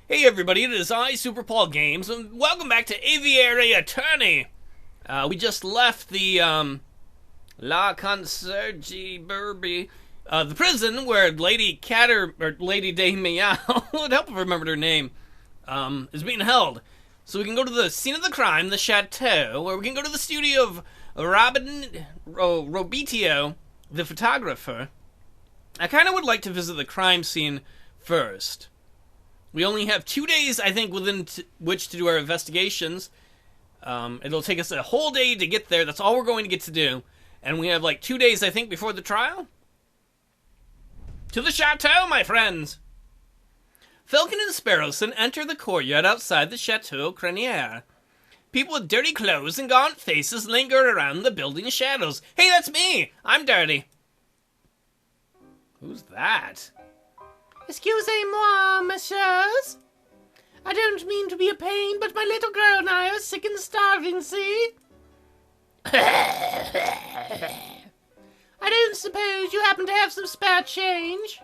Hey everybody, it is I, Super Paul Games, and welcome back to Aviary Attorney. We just left the, La Concierge Burby, the prison where Lady Catter, or Lady Day Meow, would help if I remembered her name, is being held. So we can go to the scene of the crime, the Chateau, or we can go to the studio of Robitio, the photographer. I kind of would like to visit the crime scene first. We only have 2 days, I think, within which to do our investigations. It'll take us a whole day to get there. That's all we're going to get to do. And we have like 2 days, I think, before the trial. To the Chateau, my friends! Falcon and Sparrowson enter the courtyard outside the Chateau Crania. People with dirty clothes and gaunt faces linger around the building's shadows. Hey, that's me! I'm dirty. Who's that? Excusez-moi, messieurs. I don't mean to be a pain, but my little girl and I are sick and starving, see? I don't suppose you happen to have some spare change?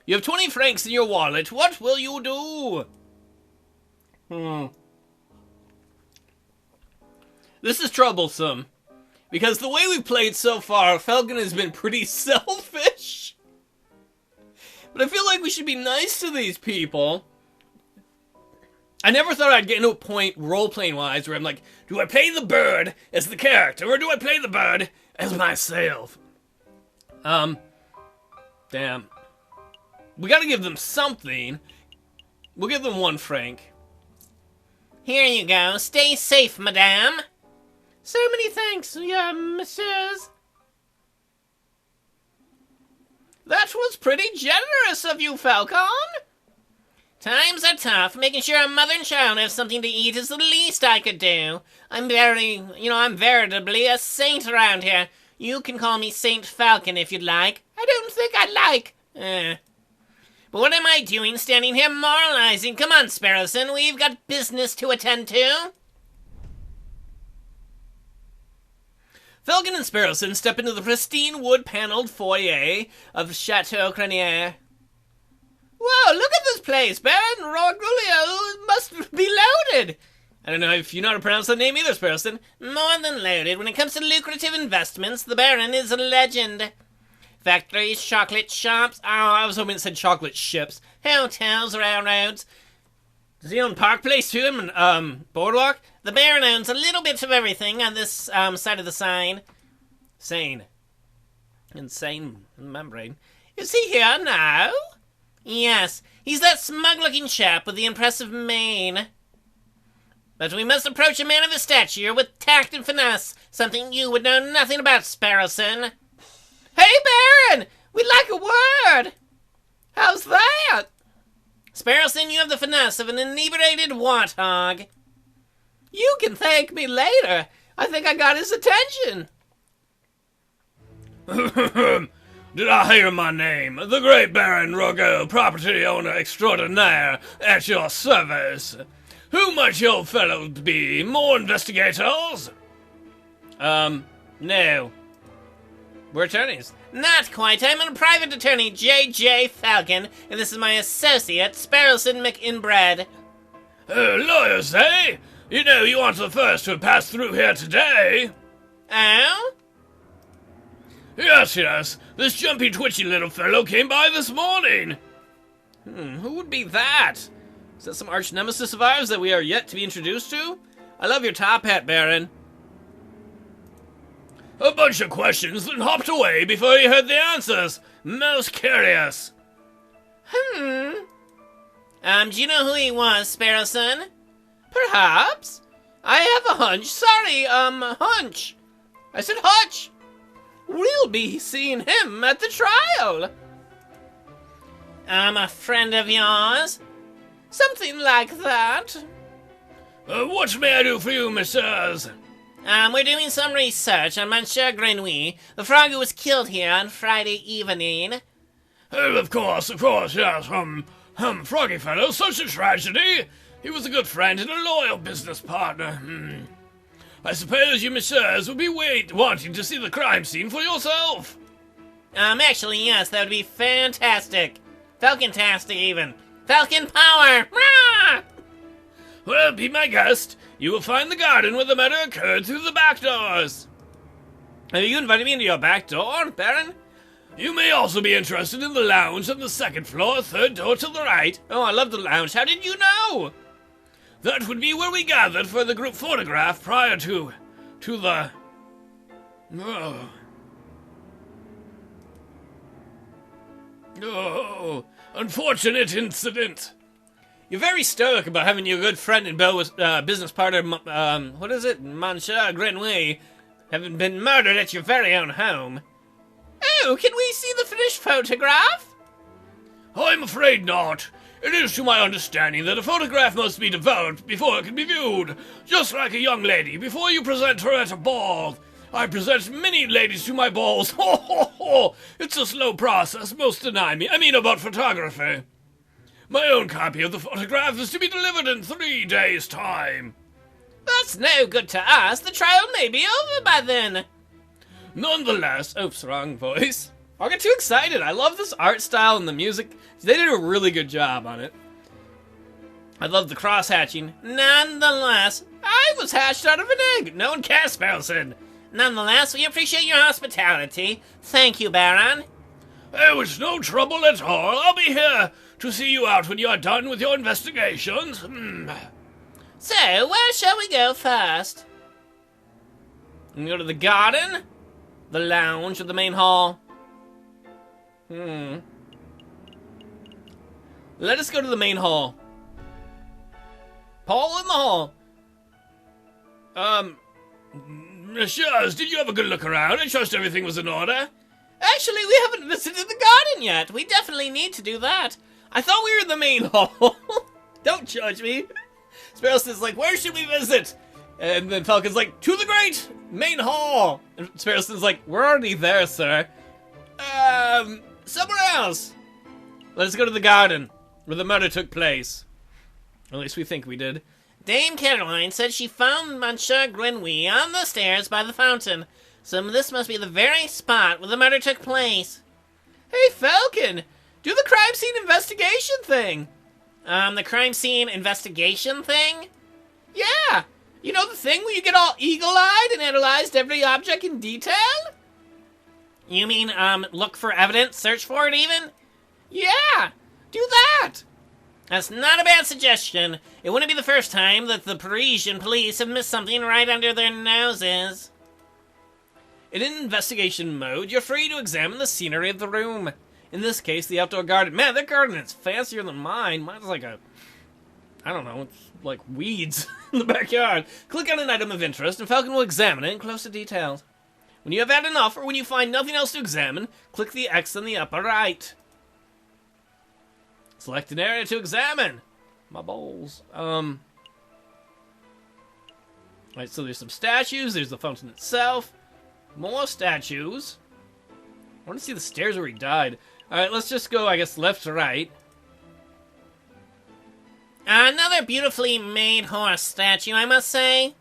You have 20 francs in your wallet. What will you do? This is troublesome. Because the way we've played so far, Falcon has been pretty selfish. But I feel like we should be nice to these people. I never thought I'd get into a point, role-playing wise, where I'm like, do I play the bird as the character, or do I play the bird as myself? Damn. We gotta give them something. We'll give them 1 franc. Here you go. Stay safe, madame. So many thanks, messieurs. That was pretty generous of you, Falcon. Times are tough. Making sure a mother and child have something to eat is the least I could do. I'm veritably a saint around here. You can call me Saint Falcon if you'd like. I don't think I'd like. But what am I doing standing here moralizing? Come on, Sparrowson, we've got business to attend to. Falcon and Sparrowson step into the pristine wood-paneled foyer of Chateau Crania. Whoa, look at this place! Baron Rogulio must be loaded! I don't know if you know how to pronounce that name either, Sparrowson. More than loaded. When it comes to lucrative investments, the Baron is a legend. Factories, chocolate shops. Oh, I was hoping it said chocolate ships. Hotels, railroads. Does he own Park Place too, and, Boardwalk? The Baron owns a little bit of everything on this, side of the sign. Insane membrane. Is he here now? Yes, he's that smug-looking chap with the impressive mane. But we must approach a man of his stature with tact and finesse, something you would know nothing about, Sparrowson. Hey, Baron! We'd like a word! How's that? Sparrowson, you have the finesse of an inebriated warthog. You can thank me later. I think I got his attention. Did I hear my name? The great Baron Rogo, property owner extraordinaire, at your service. Who might your fellow be? More investigators? No. We're attorneys. Not quite. I'm a private attorney, Jayjay Falcon, and this is my associate, Sparrowson McInbred. Lawyers, eh? You know you aren't the first to have passed through here today. Oh? Yes. This jumpy, twitchy little fellow came by this morning. Who would be that? Is that some arch nemesis of ours that we are yet to be introduced to? I love your top hat, Baron. A bunch of questions, then hopped away before he heard the answers. Most curious. Do you know who he was, Sparrowson? Perhaps. I have a hunch. Sorry, hunch. I said hutch. We'll be seeing him at the trial. A friend of yours? Something like that. What may I do for you, messieurs? We're doing some research on Monsieur Grenouille, the frog who was killed here on Friday evening. Of course, yes. Froggy fellow, such a tragedy. He was a good friend and a loyal business partner. I suppose you messieurs will be wanting to see the crime scene for yourself. Actually, yes, that would be fantastic. Falcon-tastic, even. Falcon power! be my guest, you will find the garden where the murder occurred through the back doors. Have you invited me into your back door, Baron? You may also be interested in the lounge on the second floor, third door to the right. Oh, I love the lounge. How did you know? That would be where we gathered for the group photograph prior to the... Oh, unfortunate incident. You're very stoic about having your good friend and business partner, what is it, Monsieur Grenouille, having been murdered at your very own home. Oh, can we see the finished photograph? I'm afraid not. It is to my understanding that a photograph must be developed before it can be viewed, just like a young lady before you present her at a ball. I present many ladies to my balls. Ho, ho, ho. It's a slow process. Most deny me. I mean about photography. My own copy of the photograph is to be delivered in 3 days' time. That's no good to us. The trial may be over by then. Nonetheless, oops, wrong voice. I get too excited. I love this art style and the music. They did a really good job on it. I love the cross-hatching. Nonetheless, I was hatched out of an egg. No one cares, Sparrowson. Nonetheless, we appreciate your hospitality. Thank you, Baron. Oh, it's no trouble at all. I'll be here to see you out when you are done with your investigations. So, where shall we go first? We go to the garden, the lounge, or the main hall? Let us go to the main hall. Paul in the hall. Messieurs, did you have a good look around? I trust everything was in order. Actually, we haven't visited the garden yet. We definitely need to do that. I thought we were in the main hall. Don't judge me. Sparrowson's like, where should we visit? And then Falcon's like, to the great main hall. And Sparrowson's like, we're already there, sir. Somewhere else. Let's go to the garden, where the murder took place. At least we think we did. Dame Caroline said she found Monsieur Grenouille on the stairs by the fountain. So this must be the very spot where the murder took place. Hey, Falcon! Do the crime scene investigation thing! The crime scene investigation thing? Yeah! You know the thing where you get all eagle-eyed and analyzed every object in detail? You mean, look for evidence, search for it even? Yeah! Do that! That's not a bad suggestion. It wouldn't be the first time that the Parisian police have missed something right under their noses. In investigation mode, you're free to examine the scenery of the room. In this case, the outdoor garden. Man, that garden is fancier than mine. Mine's like a... I don't know, it's like weeds in the backyard. Click on an item of interest, and Falcon will examine it in closer details. When you have had enough, or when you find nothing else to examine, click the X in the upper right. Select an area to examine. My balls. Right, so there's some statues, there's the fountain itself. More statues. I want to see the stairs where he died. Alright, let's just go, I guess, left to right. Another beautifully made horse statue, I must say.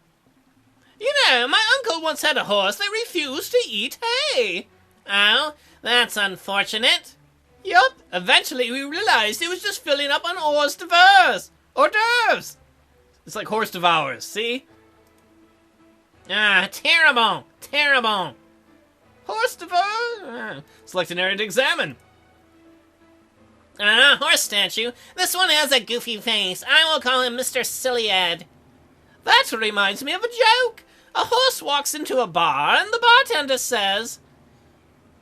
You know, my uncle once had a horse that refused to eat hay. Oh, that's unfortunate. Yup, eventually we realized it was just filling up on hors d'oeuvres. Hors d'oeuvres. It's like horse devours, see? Ah, terrible, terrible. Horse devour. Select an area to examine. Horse statue. This one has a goofy face. I will call him Mr. Sillyhead. That reminds me of a joke. A horse walks into a bar and the bartender says,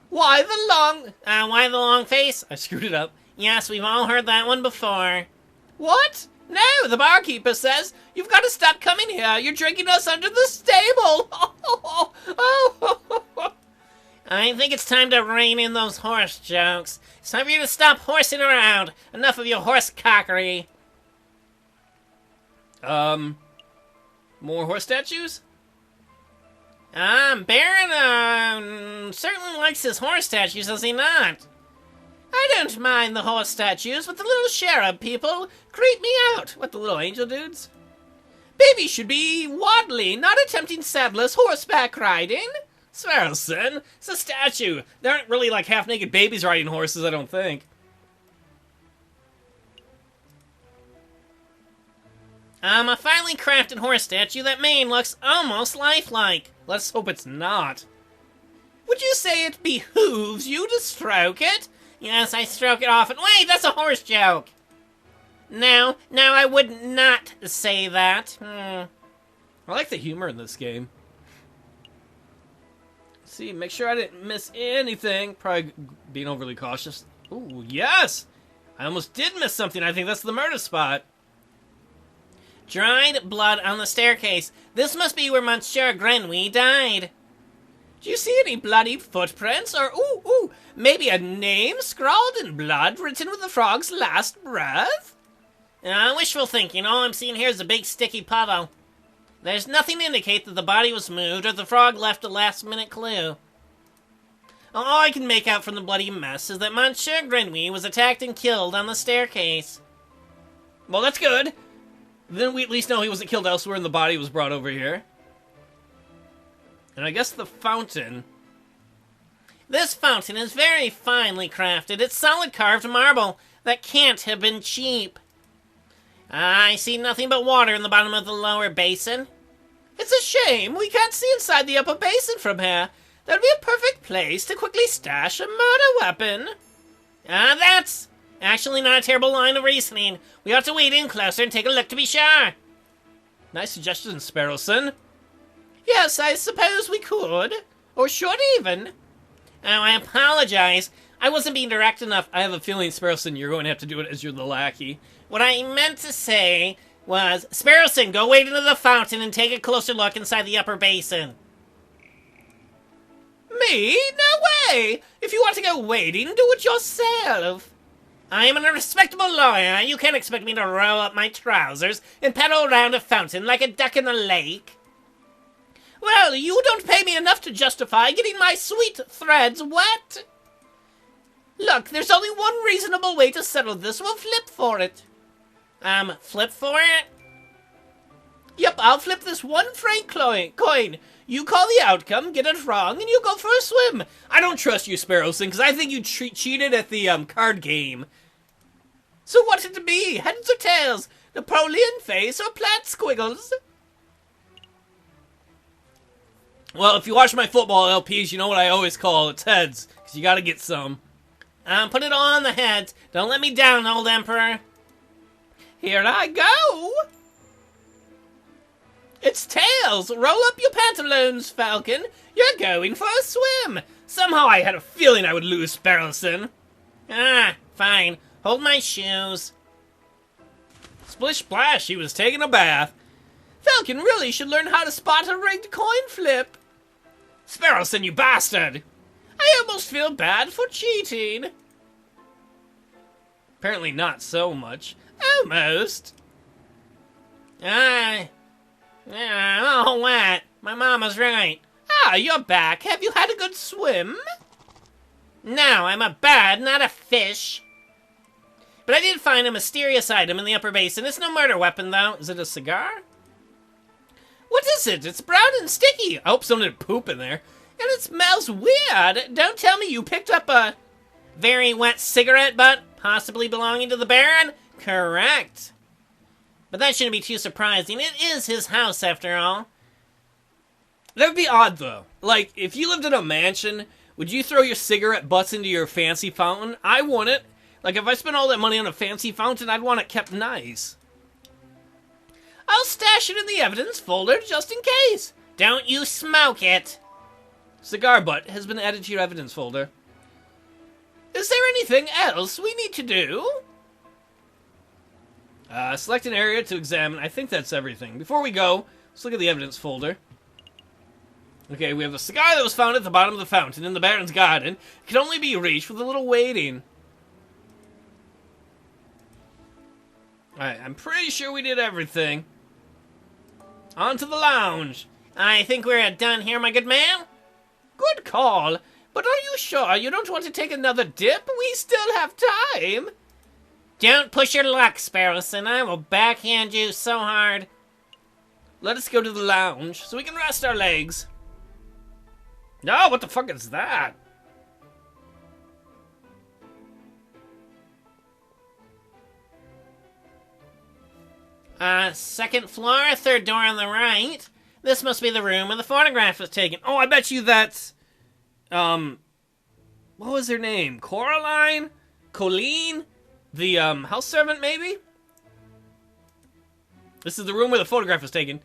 why the long face? I screwed it up. Yes, we've all heard that one before. What? No, the barkeeper says, you've got to stop coming here. You're drinking us under the stable. I think it's time to rein in those horse jokes. It's time for you to stop horsing around. Enough of your horse cockery. More horse statues? Baron, certainly likes his horse statues, does he not? I don't mind the horse statues, but the little cherub people creep me out. What, the little angel dudes? Babies should be waddling, not attempting saddleless horseback riding. Sparrowson, it's a statue. There aren't really like half-naked babies riding horses, I don't think. A finely crafted horse statue. That mane looks almost lifelike. Let's hope it's not. Would you say it behooves you to stroke it? Yes, I stroke it often. Wait, that's a horse joke. No, I would not say that. I like the humor in this game. See, make sure I didn't miss anything. Probably being overly cautious. Ooh, yes! I almost did miss something. I think that's the murder spot. Dried blood on the staircase. This must be where Monsieur Jayjay died. Do you see any bloody footprints? Or, maybe a name scrawled in blood written with the frog's last breath? Wishful thinking. All I'm seeing here is a big sticky puddle. There's nothing to indicate that the body was moved or the frog left a last-minute clue. All I can make out from the bloody mess is that Monsieur Jayjay was attacked and killed on the staircase. Well, that's good. Then we at least know he wasn't killed elsewhere and the body was brought over here. And I guess the fountain. This fountain is very finely crafted. It's solid carved marble. That can't have been cheap. I see nothing but water in the bottom of the lower basin. It's a shame we can't see inside the upper basin from here. That'd be a perfect place to quickly stash a murder weapon. That's actually not a terrible line of reasoning. We ought to wade in closer and take a look to be sure. Nice suggestion, Sparrowson. Yes, I suppose we could. Or should even. Oh, I apologize. I wasn't being direct enough. I have a feeling, Sparrowson, you're going to have to do it as you're the lackey. What I meant to say was, Sparrowson, go wade into the fountain and take a closer look inside the upper basin. Me? No way! If you want to go wading, do it yourself. I am a respectable lawyer. You can't expect me to roll up my trousers and paddle around a fountain like a duck in a lake. Well, you don't pay me enough to justify getting my sweet threads wet. Look, there's only one reasonable way to settle this. We'll flip for it. Flip for it? Yep, I'll flip this 1 franc coin. You call the outcome, get it wrong, and you go for a swim. I don't trust you, Sparrowson, because I think you cheated at the card game. So what's it to be? Heads or tails? Napoleon face or plat squiggles? Well, if you watch my football LPs, you know what I always call it's heads, because you gotta get some. Put it all on the heads. Don't let me down, old emperor. Here I go. It's tails. Roll up your pantaloons, Falcon. You're going for a swim. Somehow I had a feeling I would lose, Sparrowson. Fine. Hold my shoes. Splish splash, he was taking a bath. Falcon really should learn how to spot a rigged coin flip. Sparrowson, you bastard. I almost feel bad for cheating. Apparently not so much. Almost. Oh, what? My mama's right. You're back. Have you had a good swim? No, I'm a bird, not a fish. But I did find a mysterious item in the upper basin. It's no murder weapon, though. Is it a cigar? What is it? It's brown and sticky. I hope someone didn't poop in there. And it smells weird. Don't tell me you picked up a very wet cigarette butt, possibly belonging to the Baron? Correct. But that shouldn't be too surprising. It is his house, after all. That would be odd, though. Like, if you lived in a mansion, would you throw your cigarette butts into your fancy fountain? I wouldn't. Like, if I spent all that money on a fancy fountain, I'd want it kept nice. I'll stash it in the evidence folder just in case. Don't you smoke it. Cigar butt has been added to your evidence folder. Is there anything else we need to do? Select an area to examine. I think that's everything. Before we go, let's look at the evidence folder. Okay, we have a cigar that was found at the bottom of the fountain in the Baron's garden. It can only be reached with a little waiting. Alright, I'm pretty sure we did everything. On to the lounge. I think we're done here, my good man. Good call. But are you sure you don't want to take another dip? We still have time. Don't push your luck, Sparrowson. I will backhand you so hard. Let us go to the lounge so we can rest our legs. No, what the fuck is that? Second floor, third door on the right. This must be the room where the photograph was taken. Oh, I bet you that's... What was her name? Coraline? Colleen? The, house servant, maybe? This is the room where the photograph was taken.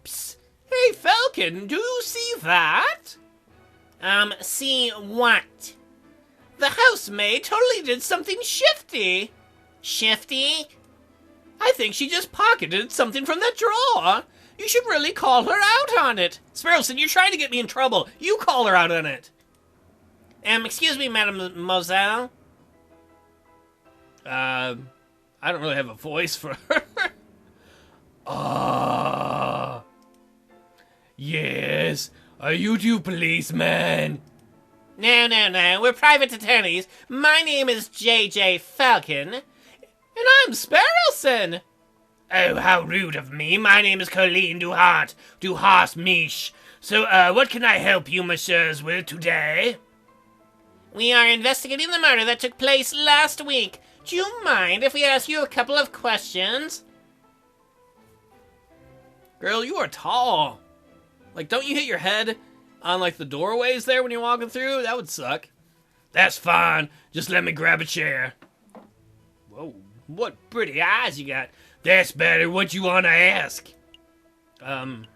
Psst. Hey, Falcon, do you see that? See what? The housemaid totally did something shifty. Shifty? I think she just pocketed something from that drawer. You should really call her out on it. Sparrowson, you're trying to get me in trouble. You call her out on it. Excuse me, mademoiselle. I don't really have a voice for her. Yes. Are you two policemen? No. We're private attorneys. My name is Jayjay Falcon. And I'm Sparrowson. Oh, how rude of me. My name is Colleen Duhart Miche. So, what can I help you, messieurs, with today? We are investigating the murder that took place last week. Do you mind if we ask you a couple of questions? Girl, you are tall. Like, don't you hit your head on, like, the doorways there when you're walking through? That would suck. That's fine. Just let me grab a chair. Whoa, what pretty eyes you got. That's better. What you want to ask? We're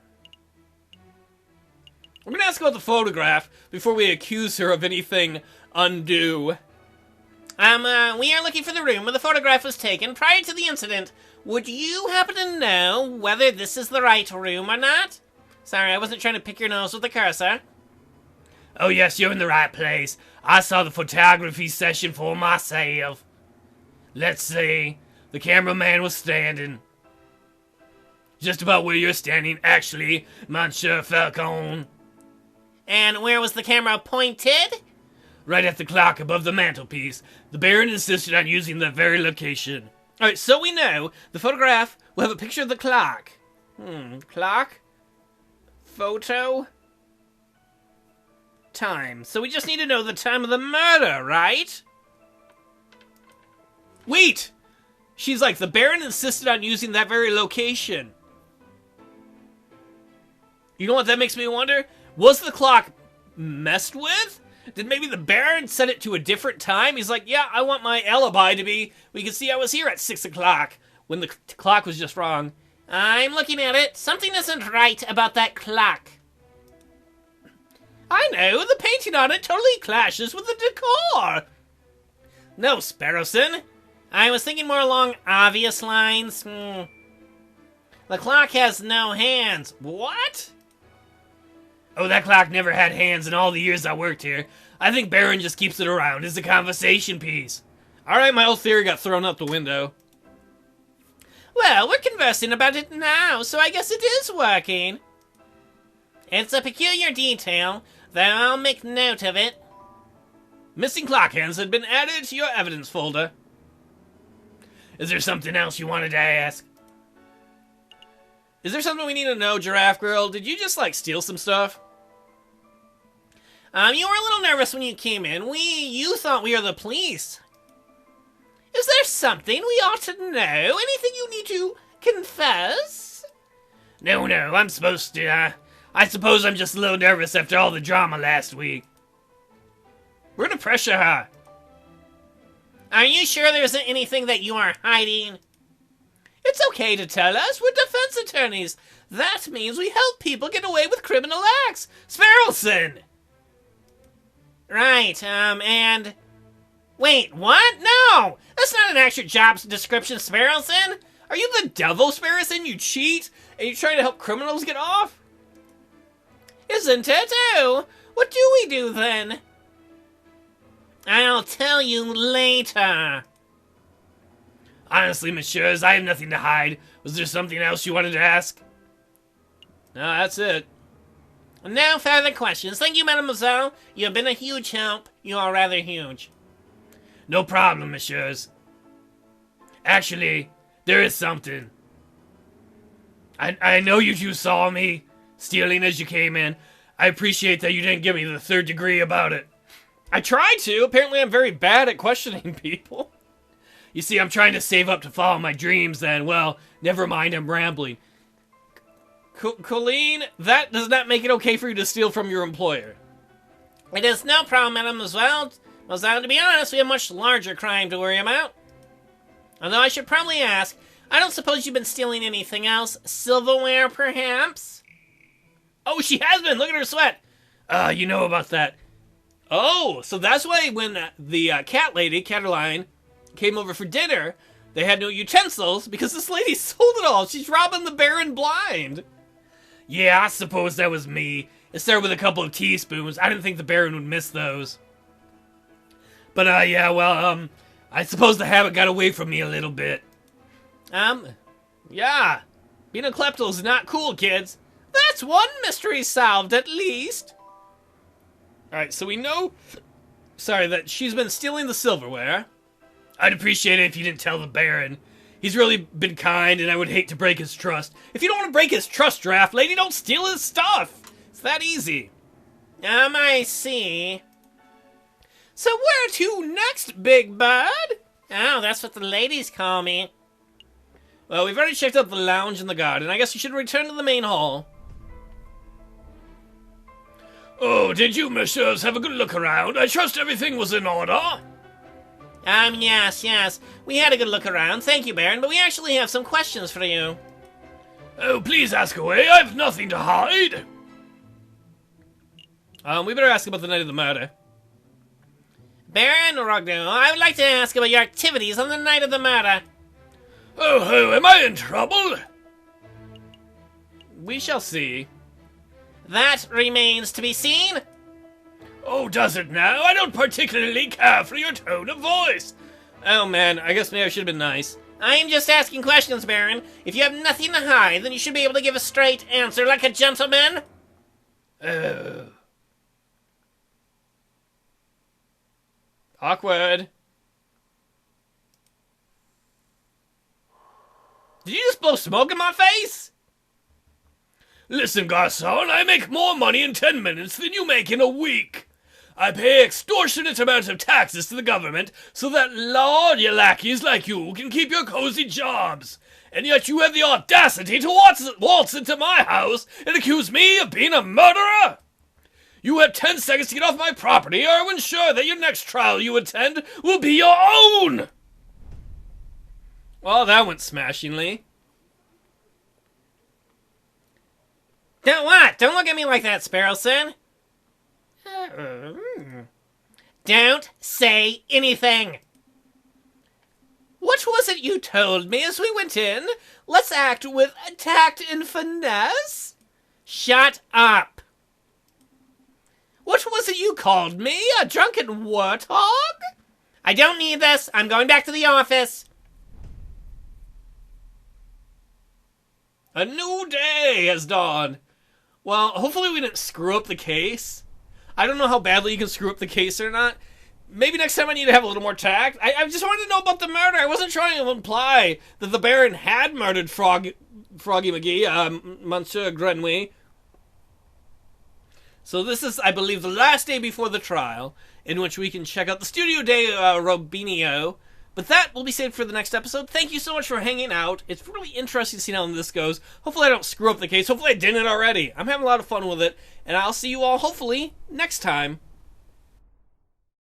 gonna ask about the photograph before we accuse her of anything undue. We are looking for the room where the photograph was taken prior to the incident. Would you happen to know whether this is the right room or not? Sorry, I wasn't trying to pick your nose with a cursor. Oh yes, you're in the right place. I saw the photography session for myself. Let's see. The cameraman was standing just about where you're standing, actually, Monsieur Falcon. And where was the camera pointed? Right at the clock above the mantelpiece. The Baron insisted on using that very location. Alright, so we know the photograph will have a picture of the clock. Clock? Photo? Time. So we just need to know the time of the murder, right? Wait! She's like, the Baron insisted on using that very location. You know what that makes me wonder? Was the clock messed with? Did maybe the Baron set it to a different time? He's like, yeah, I want my alibi to be, we can see I was here at 6 o'clock when the clock was just wrong. I'm looking at it. Something isn't right about that clock. I know, the painting on it totally clashes with the decor. No, Sparrowson. I was thinking more along obvious lines. The clock has no hands. What? Oh, that clock never had hands in all the years I worked here. I think Baron just keeps it around as a conversation piece. Alright, my whole theory got thrown out the window. Well, we're conversing about it now, so I guess it is working. It's a peculiar detail, though I'll make note of it. Missing clock hands had been added to your evidence folder. Is there something else you wanted to ask? Is there something we need to know, Giraffe Girl? Did you just, like, steal some stuff? You were a little nervous when you came in. You thought we were the police. Is there something we ought to know? Anything you need to confess? No, I'm supposed to, I suppose I'm just a little nervous after all the drama last week. We're gonna pressure her. Are you sure there isn't anything that you are hiding? It's okay to tell us. We're defense attorneys. That means we help people get away with criminal acts. Sparrowson! Right, and... Wait, what? No! That's not an accurate job description, Sparrowson! Are you the devil, Sparrowson? You cheat? And you're trying to help criminals get off? Isn't it? Oh, what do we do then? I'll tell you later. Honestly, messieurs, I have nothing to hide. Was there something else you wanted to ask? No, that's it. No further questions. Thank you, mademoiselle. You have been a huge help. You are rather huge. No problem, messieurs. Actually, there is something. I know you two saw me stealing as you came in. I appreciate that you didn't give me the third degree about it. I tried to. Apparently I'm very bad at questioning people. You see, I'm trying to save up to follow my dreams then. Well, never mind, I'm rambling. Colleen, that does not make it okay for you to steal from your employer. It is no problem, mademoiselle. Well, to be honest, we have much larger crime to worry about. Although I should probably ask, I don't suppose you've been stealing anything else? Silverware, perhaps? Oh, she has been! Look at her sweat! You know about that. Oh, so that's why when the cat lady, Caroline, came over for dinner, they had no utensils, because this lady sold it all. She's robbing the Baron blind. Yeah, I suppose that was me. It started with a couple of teaspoons. I didn't think the Baron would miss those. But, yeah, well, I suppose the habit got away from me a little bit. Yeah. Being a klepto is not cool, kids. That's one mystery solved, at least. Alright, so we know... Sorry, that she's been stealing the silverware. I'd appreciate it if you didn't tell the Baron. He's really been kind, and I would hate to break his trust. If you don't want to break his trust, Draft Lady, don't steal his stuff. It's that easy. I see. So where to next, Big Bird? Oh, that's what the ladies call me. Well, we've already checked out the lounge and the garden. I guess we should return to the main hall. Oh, did you, messieurs, have a good look around? I trust everything was in order. Yes. We had a good look around. Thank you, Baron, but we actually have some questions for you. Oh, please ask away. I've nothing to hide. We better ask about the night of the murder. Baron Rogno, I would like to ask about your activities on the night of the murder. Oh, am I in trouble? We shall see. That remains to be seen. Oh, does it now? I don't particularly care for your tone of voice. Oh, man, I guess maybe I should have been nice. I am just asking questions, Baron. If you have nothing to hide, then you should be able to give a straight answer like a gentleman. Oh. Awkward. Did you just blow smoke in my face? Listen, garçon, I make more money in 10 minutes than you make in a week. I pay extortionate amounts of taxes to the government so that lordy lackeys like you can keep your cozy jobs. And yet you have the audacity to waltz into my house and accuse me of being a murderer? You have 10 seconds to get off my property, or I will ensure that your next trial you attend will be your own! Well, that went smashingly. Don't look at me like that, Sparrowson. Don't say anything. What was it you told me as we went in? Let's act with tact and finesse? Shut up. What was it you called me? A drunken warthog? I don't need this. I'm going back to the office. A new day has dawned. Well, hopefully we didn't screw up the case. I don't know how badly you can screw up the case or not. Maybe next time I need to have a little more tact. I just wanted to know about the murder. I wasn't trying to imply that the Baron had murdered Froggy McGee, Monsieur Grenouille. So this is, I believe, the last day before the trial, in which we can check out the Studio de Robinio. But that will be saved for the next episode. Thank you so much for hanging out. It's really interesting to see how this goes. Hopefully I don't screw up the case. Hopefully I didn't already. I'm having a lot of fun with it. And I'll see you all, hopefully, next time.